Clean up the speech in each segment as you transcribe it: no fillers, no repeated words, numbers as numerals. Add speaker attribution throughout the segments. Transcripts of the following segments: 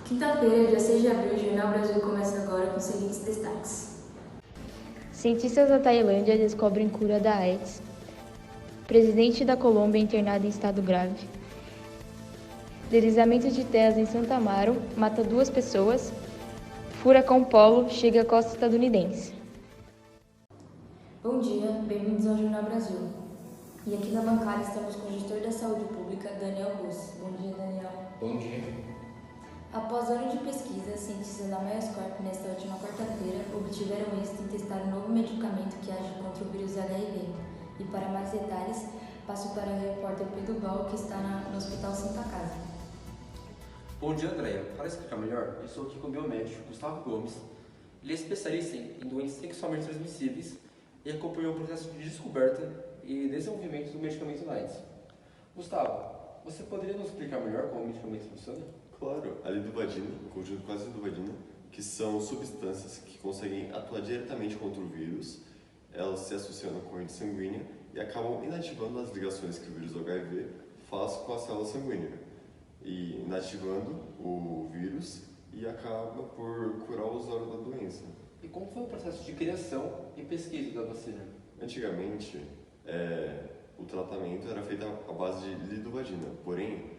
Speaker 1: Quinta-feira, dia 6 de abril, o Jornal Brasil começa agora com os seguintes destaques.
Speaker 2: Cientistas da Tailândia descobrem cura da AIDS. Presidente da Colômbia internado em estado grave. Deslizamento de terras em Santa Amaro mata 2 pessoas. Furacão Polo chega à costa estadunidense.
Speaker 1: Bom dia, bem-vindos ao Jornal Brasil. E aqui na bancada estamos com o gestor da Saúde Pública, Daniel Bus. Bom dia, Daniel.
Speaker 3: Bom dia.
Speaker 1: Após anos de pesquisa, cientistas da Bioscorp, nesta última quarta-feira, obtiveram êxito em testar um novo medicamento que age contra o vírus HIV. E para mais detalhes, passo para o repórter Pedro Gal, que está no Hospital Santa Casa.
Speaker 3: Bom dia, Andréia. Para explicar melhor, eu estou aqui com o biomédico Gustavo Gomes. Ele é especialista em doenças sexualmente transmissíveis e acompanhou o processo de descoberta e desenvolvimento do medicamento AIDS. Gustavo, você poderia nos explicar melhor como o medicamento funciona?
Speaker 4: Claro, a liduvadina, o conjunto com a aziduvadina, que são substâncias que conseguem atuar diretamente contra o vírus, elas se associam na corrente sanguínea e acabam inativando as ligações que o vírus HIV faz com a célula sanguínea, e inativando o vírus e acaba por curar o usuário da doença.
Speaker 3: E como foi o processo de criação e pesquisa da vacina?
Speaker 4: Antigamente, o tratamento era feito à base de liduvadina, porém,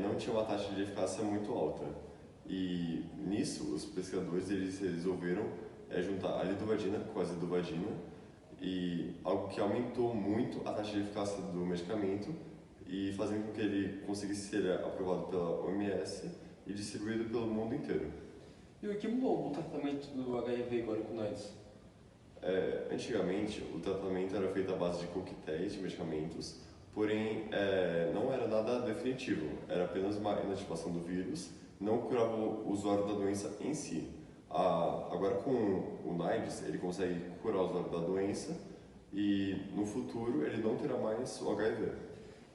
Speaker 4: não tinha uma taxa de eficácia muito alta. E nisso, os pesquisadores eles resolveram juntar a liduvadina com a aziduvadina, e algo que aumentou muito a taxa de eficácia do medicamento e fazendo com que ele conseguisse ser aprovado pela OMS e distribuído pelo mundo inteiro.
Speaker 3: E o que mudou o tratamento do HIV agora com AIDS?
Speaker 4: Antigamente, o tratamento era feito à base de coquetéis de medicamentos, porém não era nada definitivo, era apenas uma inativação do vírus, não curava o usuário da doença em si. Agora com o AIDS, ele consegue curar o usuário da doença e no futuro ele não terá mais o HIV.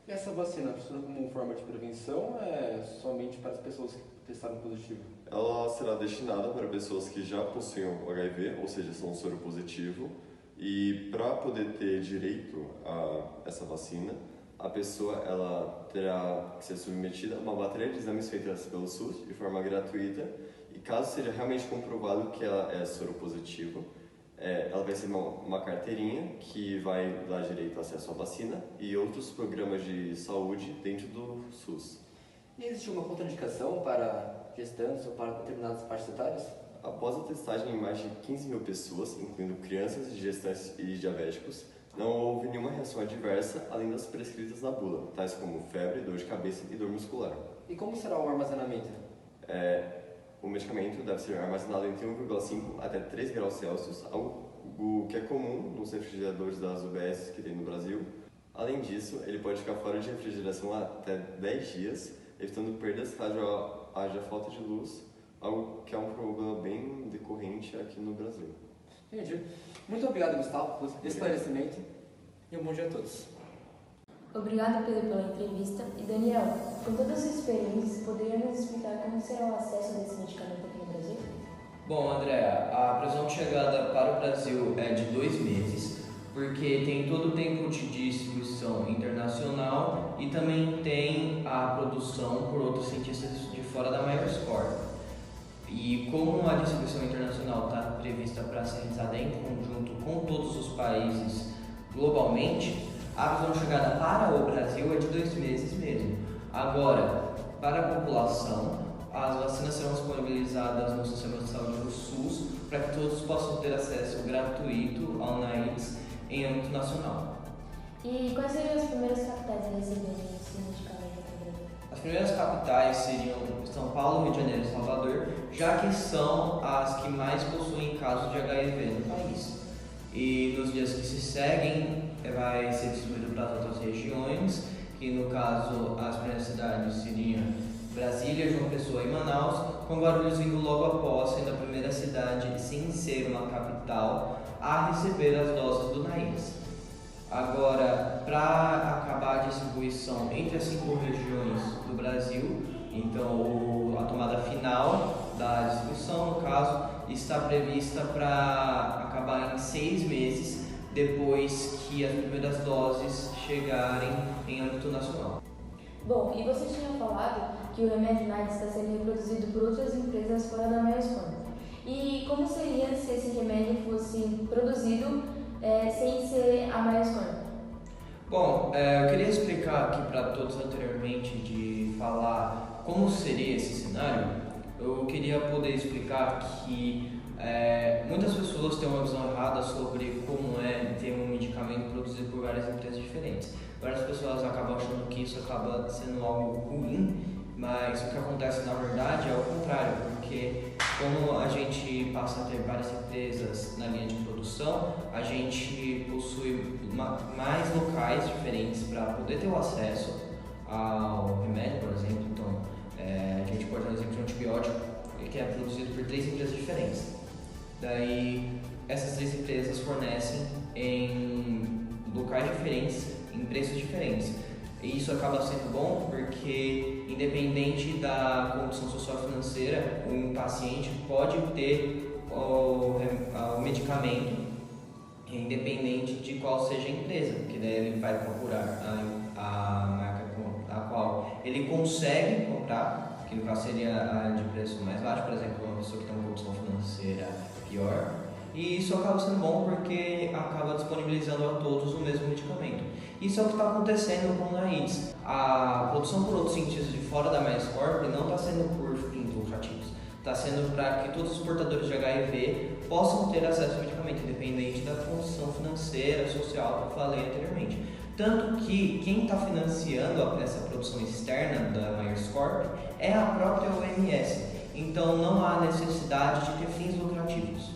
Speaker 3: E essa vacina funciona como forma de prevenção ou é somente para as pessoas que testaram positivo?
Speaker 4: Ela será destinada para pessoas que já possuem o HIV, ou seja, são soro positivo, e para poder ter direito a essa vacina, a pessoa ela terá que ser submetida a uma bateria de exames feitas pelo SUS de forma gratuita, e caso seja realmente comprovado que ela é soro positivo, ela vai ser uma carteirinha que vai dar direito ao acesso à vacina e outros programas de saúde dentro do SUS.
Speaker 3: E existe uma contraindicação para gestantes ou para determinadas faixas etárias?
Speaker 4: Após a testagem em mais de 15 mil pessoas, incluindo crianças, gestantes e diabéticos, não houve nenhuma reação adversa além das prescritas na bula, tais como febre, dor de cabeça e dor muscular.
Speaker 3: E como será o armazenamento?
Speaker 4: O medicamento deve ser armazenado entre 1,5 até 3 graus Celsius, algo que é comum nos refrigeradores das UBS que tem no Brasil. Além disso, ele pode ficar fora de refrigeração até 10 dias, evitando perdas caso haja falta de luz, algo que é um problema bem decorrente aqui no Brasil.
Speaker 3: Entendi. Muito obrigado, Gustavo, pelo esclarecimento e um bom dia a todos.
Speaker 1: Obrigado, Pedro, pela entrevista. E Daniel, com todas as experiências, poderia nos explicar como será o acesso desse medicamento aqui no Brasil?
Speaker 5: Bom, Andréa, a previsão de chegada para o Brasil é de 2 meses, porque tem todo o tempo de distribuição internacional e também tem a produção por outros cientistas de fora da Bioscorp. E como a distribuição internacional está prevista para ser realizada em conjunto com todos os países globalmente, a previsão de chegada para o Brasil é de 2 meses mesmo. Agora, para a população, as vacinas serão disponibilizadas no sistema de saúde do SUS para que todos possam ter acesso gratuito ao AIDS em âmbito nacional.
Speaker 1: E quais seriam as primeiras capitais a receberem esse medicamento aqui no Brasil?
Speaker 5: As primeiras capitais seriam São Paulo, Rio de Janeiro e Salvador, já que são as que mais possuem casos de HIV no país. E nos dias que se seguem, vai ser distribuído para as outras regiões, que no caso as primeiras cidades seriam Brasília, João Pessoa e Manaus, com Guarulhos vindo logo após, sendo a primeira cidade, sem ser uma capital, a receber as doses do NAIDS. Agora, para acabar a distribuição entre as 5 regiões do Brasil, então a tomada final da distribuição, no caso, está prevista para acabar em 6 meses, depois que as primeiras doses chegarem em âmbito nacional.
Speaker 1: Bom, e você tinha falado que o remédio NIDES está sendo reproduzido por outras empresas fora da Myers Corp. E como seria se esse remédio fosse produzido sem ser a Myers Corp?
Speaker 5: Bom, eu queria explicar aqui para todos anteriormente de falar como seria esse cenário. Eu queria poder explicar que muitas pessoas têm uma visão errada sobre como é ter um medicamento produzido por várias empresas diferentes. Várias pessoas acabam achando que isso acaba sendo algo ruim, mas o que acontece na verdade é o contrário, porque como a gente passa a ter várias empresas na linha de produção, a gente possui mais locais diferentes para poder ter o acesso ao remédio, por exemplo. Então, a gente pode dar um exemplo de um antibiótico que é produzido por 3 empresas diferentes. Daí, essas 3 empresas fornecem em locais diferentes, em preços diferentes. E isso acaba sendo bom porque, independente da condição social financeira, um paciente pode ter o medicamento, independente de qual seja a empresa, porque daí ele vai procurar a marca a qual ele consegue comprar, que no caso seria a de preço mais baixo, por exemplo, uma pessoa que tem uma condição financeira pior. E isso acaba sendo bom porque acaba disponibilizando a todos o mesmo medicamento. Isso é o que está acontecendo com o NIDES. A produção por outros cientistas de fora da Myers Corp não está sendo por fins lucrativos. Está sendo para que todos os portadores de HIV possam ter acesso ao medicamento, independente da condição financeira, social que eu falei anteriormente. Tanto que quem está financiando essa produção externa da Myers Corp é a própria OMS. Então não há necessidade de ter fins lucrativos.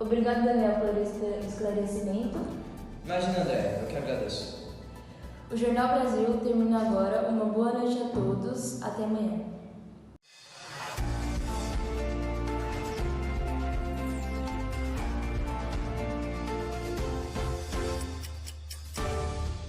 Speaker 1: Obrigado, Daniel, pelo esclarecimento.
Speaker 5: Imagina, André, eu que agradeço.
Speaker 1: O Jornal Brasil termina agora. Uma boa noite a todos. Até amanhã.